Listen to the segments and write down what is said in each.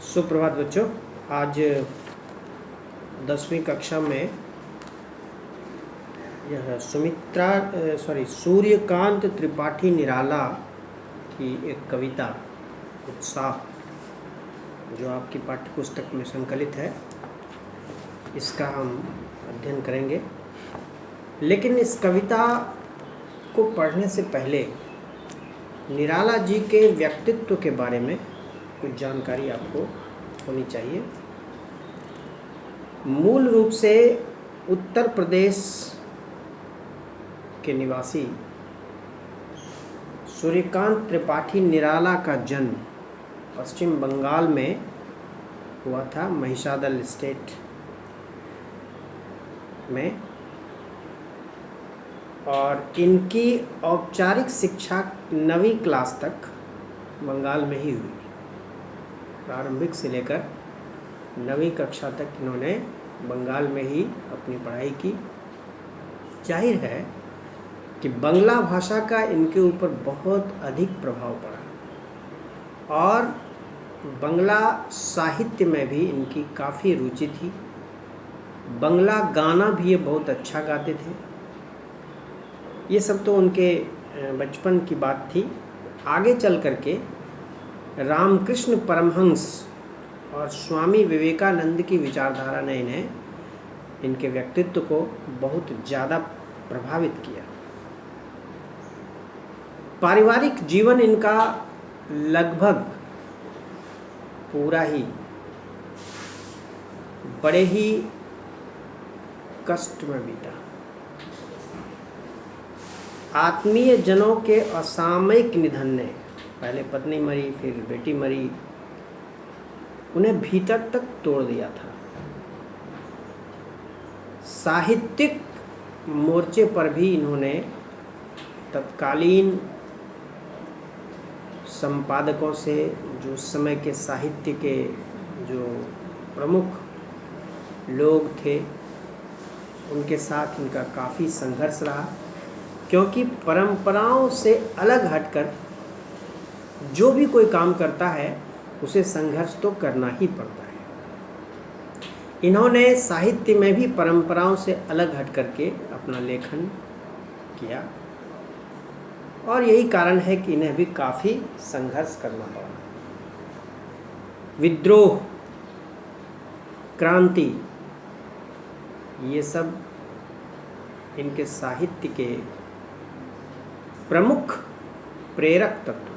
सुप्रभात बच्चों। आज 10वीं कक्षा में यह सूर्यकांत त्रिपाठी निराला की एक कविता उत्साह, जो आपकी पाठ्य पुस्तक में संकलित है, इसका हम अध्ययन करेंगे। लेकिन इस कविता को पढ़ने से पहले निराला जी के व्यक्तित्व के बारे में कुछ जानकारी आपको होनी चाहिए। मूल रूप से उत्तर प्रदेश के निवासी सूर्यकांत त्रिपाठी निराला का जन्म पश्चिम बंगाल में हुआ था, महिषादल स्टेट में, और इनकी औपचारिक शिक्षा 9वीं क्लास तक बंगाल में ही हुई। प्रारंभिक से लेकर 9वीं कक्षा तक इन्होंने बंगाल में ही अपनी पढ़ाई की। जाहिर है कि बांग्ला भाषा का इनके ऊपर बहुत अधिक प्रभाव पड़ा और बांग्ला साहित्य में भी इनकी काफ़ी रुचि थी। बांग्ला गाना भी ये बहुत अच्छा गाते थे। ये सब तो उनके बचपन की बात थी। आगे चल करके रामकृष्ण परमहंस और स्वामी विवेकानंद की विचारधारा ने इनके व्यक्तित्व को बहुत ज़्यादा प्रभावित किया। पारिवारिक जीवन इनका लगभग पूरा ही बड़े ही कष्ट में बीता। आत्मीय जनों के असामयिक निधन ने, पहले पत्नी मरी, फिर बेटी मरी, उन्हें भीतर तक तोड़ दिया था। साहित्यिक मोर्चे पर भी इन्होंने तत्कालीन संपादकों से, जो उस समय के साहित्य के जो प्रमुख लोग थे, उनके साथ इनका काफ़ी संघर्ष रहा, क्योंकि परंपराओं से अलग हटकर जो भी कोई काम करता है उसे संघर्ष तो करना ही पड़ता है। इन्होंने साहित्य में भी परंपराओं से अलग हट करके अपना लेखन किया और यही कारण है कि इन्हें भी काफ़ी संघर्ष करना पड़ा। विद्रोह, क्रांति, ये सब इनके साहित्य के प्रमुख प्रेरक तत्व।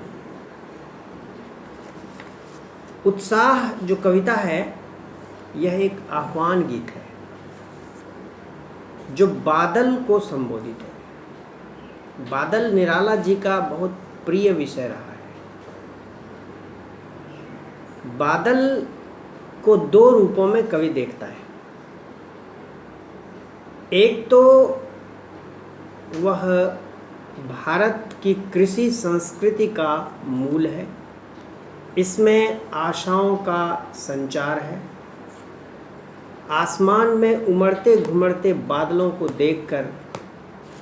उत्साह जो कविता है, यह एक आह्वान गीत है जो बादल को संबोधित है। बादल निराला जी का बहुत प्रिय विषय रहा है। बादल को दो रूपों में कवि देखता है। एक तो वह भारत की कृषि संस्कृति का मूल है, इसमें आशाओं का संचार है। आसमान में उमड़ते घुमड़ते बादलों को देखकर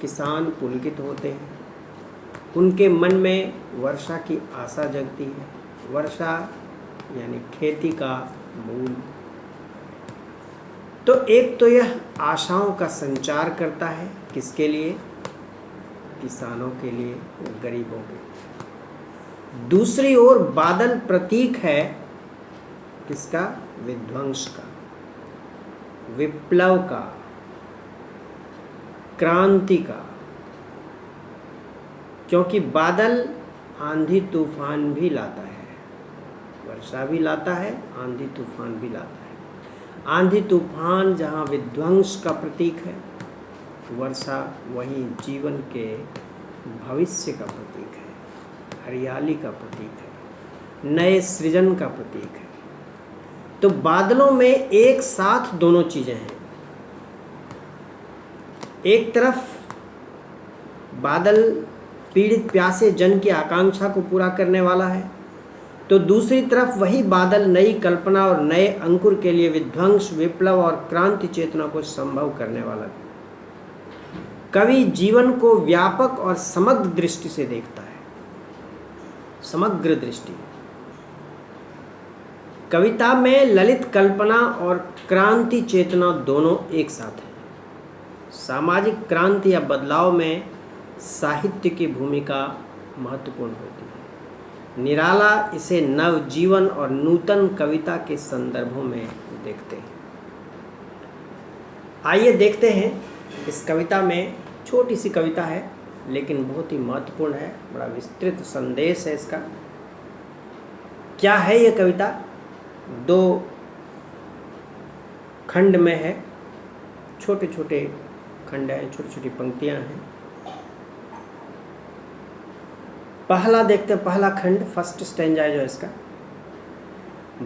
किसान पुलकित होते हैं। उनके मन में वर्षा की आशा जगती है। वर्षा यानी खेती का मूल। तो एक तो यह आशाओं का संचार करता है, किसके लिए? किसानों के लिए, गरीबों के लिए। दूसरी ओर बादल प्रतीक है किसका? विध्वंस का, विप्लव का, क्रांति का। क्योंकि बादल आंधी तूफान भी लाता है, वर्षा भी लाता है, आंधी तूफान भी लाता है। आंधी तूफान जहाँ विध्वंस का प्रतीक है, वर्षा वहीं जीवन के भविष्य का प्रतीक है, हरियाली का प्रतीक है, नए सृजन का प्रतीक है। तो बादलों में एक साथ दोनों चीजें हैं। एक तरफ बादल पीड़ित प्यासे जन की आकांक्षा को पूरा करने वाला है, तो दूसरी तरफ वही बादल नई कल्पना और नए अंकुर के लिए विध्वंस, विप्लव और क्रांति चेतना को संभव करने वाला है। कवि जीवन को व्यापक और समग्र दृष्टि से देखता है, समग्र दृष्टि। कविता में ललित कल्पना और क्रांति चेतना दोनों एक साथ है। सामाजिक क्रांति या बदलाव में साहित्य की भूमिका महत्वपूर्ण होती है। निराला इसे नवजीवन और नूतन कविता के संदर्भों में देखते हैं। आइए देखते हैं इस कविता में। छोटी सी कविता है लेकिन बहुत ही महत्वपूर्ण है, बड़ा विस्तृत संदेश है इसका। क्या है ये कविता? 2 खंड में है, छोटे छोटे खंड हैं, छोटी छोटी पंक्तियां हैं। पहला देखते हैं, पहला खंड, फर्स्ट स्टैंजा जो इसका।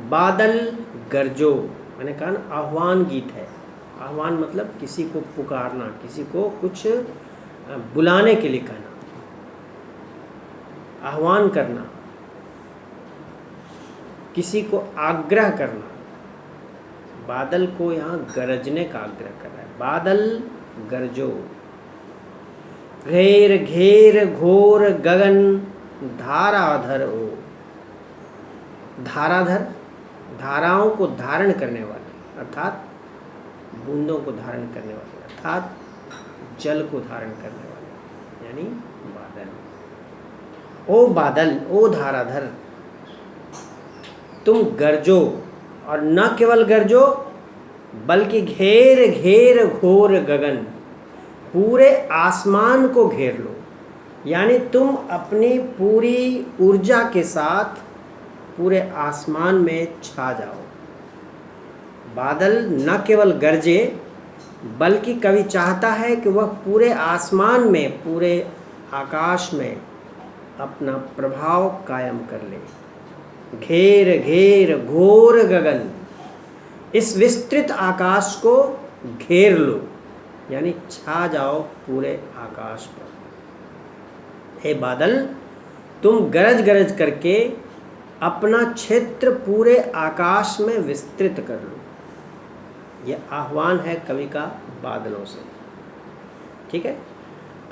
बादल गरजो, मैंने कहा ना आह्वान गीत है। आह्वान मतलब किसी को पुकारना, किसी को कुछ बुलाने के लिए कहना, आह्वान करना, किसी को आग्रह करना। बादल को यहाँ गरजने का आग्रह कर रहा है। बादल गरजो, घेर घेर घोर गगन धाराधर ओ। धाराधर, धाराओं को धारण करने वाले, अर्थात बूंदों को धारण करने वाले, अर्थात जल को धारण करने वाले, यानी बादल। ओ बादल, ओ धाराधर, तुम गरजो, और न केवल गरजो बल्कि घेर घेर घोर गगन, पूरे आसमान को घेर लो। यानी तुम अपनी पूरी ऊर्जा के साथ पूरे आसमान में छा जाओ। बादल न केवल गरजे बल्कि कवि चाहता है कि वह पूरे आसमान में, पूरे आकाश में अपना प्रभाव कायम कर ले। घेर घेर घोर गगन, इस विस्तृत आकाश को घेर लो, यानी छा जाओ पूरे आकाश पर। हे बादल, तुम गरज गरज करके अपना क्षेत्र पूरे आकाश में विस्तृत कर लो। यह आह्वान है कवि का बादलों से। ठीक है,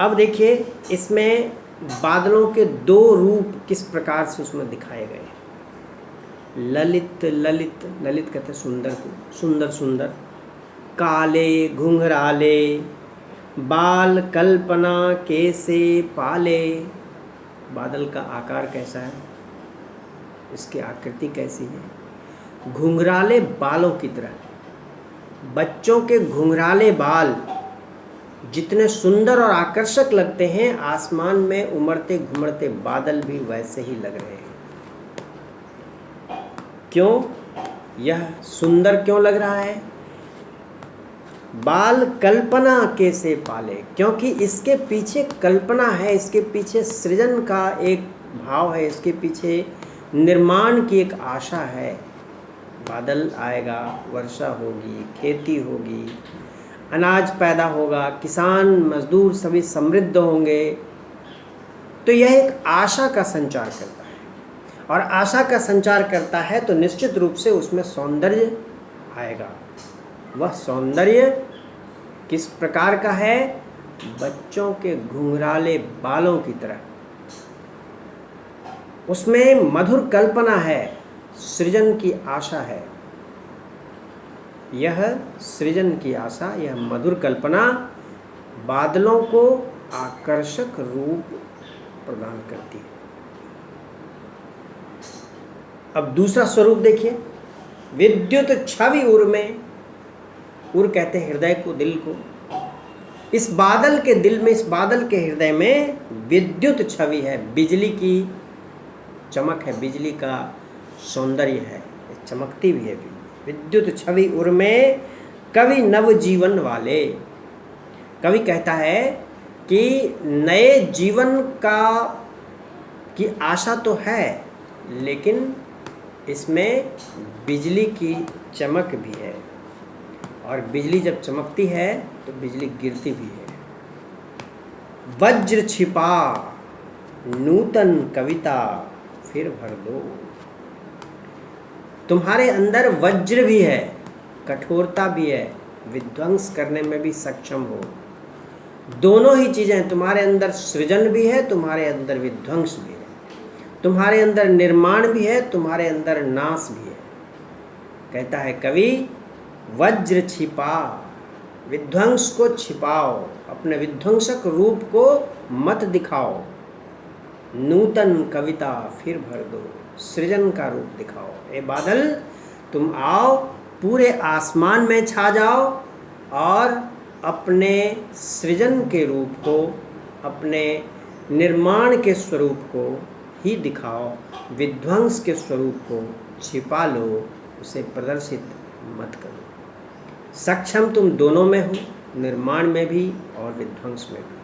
अब देखिए इसमें बादलों के 2 रूप किस प्रकार से उसमें दिखाए गए हैं। ललित, ललित, ललित कहते हैं सुंदर को, सुंदर सुंदर। काले घुंघराले बाल कल्पना कैसे पाले। बादल का आकार कैसा है, इसकी आकृति कैसी है? घुंघराले बालों की तरह। बच्चों के घुंघराले बाल जितने सुंदर और आकर्षक लगते हैं, आसमान में उमड़ते घुमड़ते बादल भी वैसे ही लग रहे हैं। क्यों? यह सुंदर क्यों लग रहा है? बाल कल्पना कैसे पाले, क्योंकि इसके पीछे कल्पना है, इसके पीछे सृजन का एक भाव है, इसके पीछे निर्माण की एक आशा है। बादल आएगा, वर्षा होगी, खेती होगी, अनाज पैदा होगा, किसान मजदूर सभी समृद्ध होंगे। तो यह एक आशा का संचार करता है, और आशा का संचार करता है तो निश्चित रूप से उसमें सौंदर्य आएगा। वह सौंदर्य किस प्रकार का है? बच्चों के घुंघराले बालों की तरह। उसमें मधुर कल्पना है, सृजन की आशा है। यह सृजन की आशा, यह मधुर कल्पना बादलों को आकर्षक रूप प्रदान करती है। अब दूसरा स्वरूप देखिए। विद्युत छवि उर में, उर कहते हैं हृदय को, दिल को। इस बादल के दिल में, इस बादल के हृदय में विद्युत छवि है, बिजली की चमक है, बिजली का सौंदर्य है, चमकती भी है। विद्युत छवि उर में कवि नवजीवन वाले। कवि कहता है कि नए जीवन की आशा तो है, लेकिन इसमें बिजली की चमक भी है, और बिजली जब चमकती है तो बिजली गिरती भी है। वज्र छिपा नूतन कविता फिर भर दो। तुम्हारे अंदर वज्र भी है, कठोरता भी है, विध्वंस करने में भी सक्षम हो। दोनों ही चीज़ें, तुम्हारे अंदर सृजन भी है, तुम्हारे अंदर विध्वंस भी है, तुम्हारे अंदर निर्माण भी है, तुम्हारे अंदर नाश भी है। कहता है कवि, वज्र छिपा, विध्वंस को छिपाओ, अपने विध्वंसक रूप को मत दिखाओ, नूतन कविता फिर भर दो, सृजन का रूप दिखाओ। ए बादल, तुम आओ, पूरे आसमान में छा जाओ और अपने सृजन के रूप को, अपने निर्माण के स्वरूप को ही दिखाओ, विध्वंस के स्वरूप को छिपा लो, उसे प्रदर्शित मत करो। सक्षम तुम दोनों में हो, निर्माण में भी और विध्वंस में भी।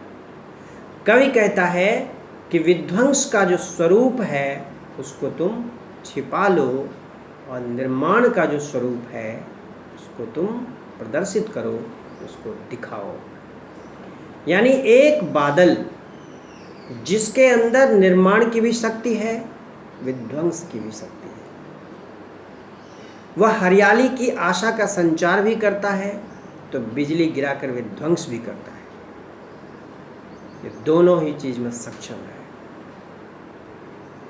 कवि कहता है कि विध्वंस का जो स्वरूप है उसको तुम छिपा लो और निर्माण का जो स्वरूप है उसको तुम प्रदर्शित करो, उसको दिखाओ। यानी एक बादल जिसके अंदर निर्माण की भी शक्ति है, विध्वंस की भी शक्ति है, वह हरियाली की आशा का संचार भी करता है तो बिजली गिराकर विध्वंस भी करता है। ये दोनों ही चीज में सक्षम है।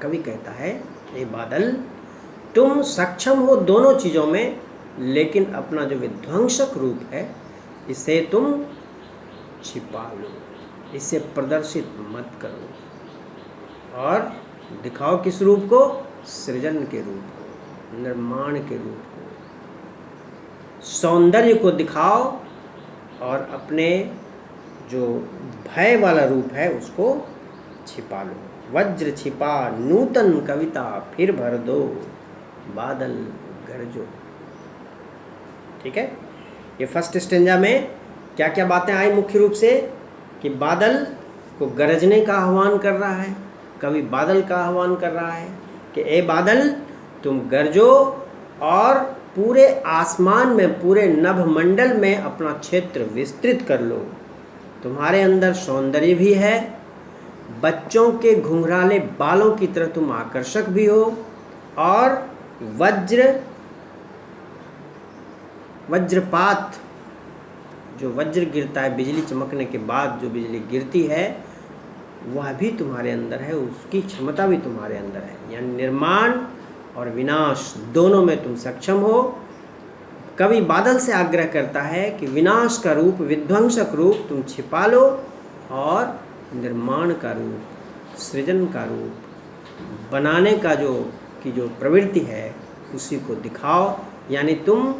कवि कहता है, ये बादल, तुम सक्षम हो दोनों चीजों में, लेकिन अपना जो विध्वंसक रूप है इसे तुम छिपा लो, इसे प्रदर्शित मत करो और दिखाओ किस रूप को? सृजन के रूप को, निर्माण के रूप को, सौंदर्य को दिखाओ और अपने जो भय वाला रूप है उसको छिपा लो। वज्र छिपा, नूतन कविता फिर भर दो, बादल गरजो। ठीक है, ये फर्स्ट स्टेंजा में क्या क्या बातें आई मुख्य रूप से कि बादल को गरजने का आह्वान कर रहा है, कवि बादल का आह्वान कर रहा है कि ए बादल, तुम गरजो और पूरे आसमान में, पूरे नभमंडल में अपना क्षेत्र विस्तृत कर लो। तुम्हारे अंदर सौंदर्य भी है, बच्चों के घुंघराले बालों की तरह तुम आकर्षक भी हो, और वज्रपात, जो वज्र गिरता है, बिजली चमकने के बाद जो बिजली गिरती है, वह भी तुम्हारे अंदर है, उसकी क्षमता भी तुम्हारे अंदर है। यानी निर्माण और विनाश दोनों में तुम सक्षम हो। कवि बादल से आग्रह करता है कि विनाश का रूप, विध्वंसक रूप तुम छिपा लो और निर्माण का रूप, सृजन का रूप, बनाने का जो प्रवृत्ति है उसी को दिखाओ। यानी तुम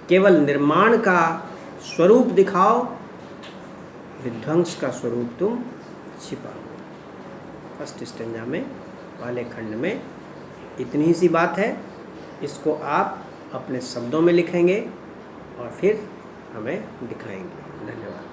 केवल निर्माण का स्वरूप दिखाओ, विध्वंस का स्वरूप तुम छिपा लो। फर्स्ट स्टेंजा में, पहले खंड में इतनी ही सी बात है। इसको आप अपने शब्दों में लिखेंगे और फिर हमें दिखाएंगे। धन्यवाद।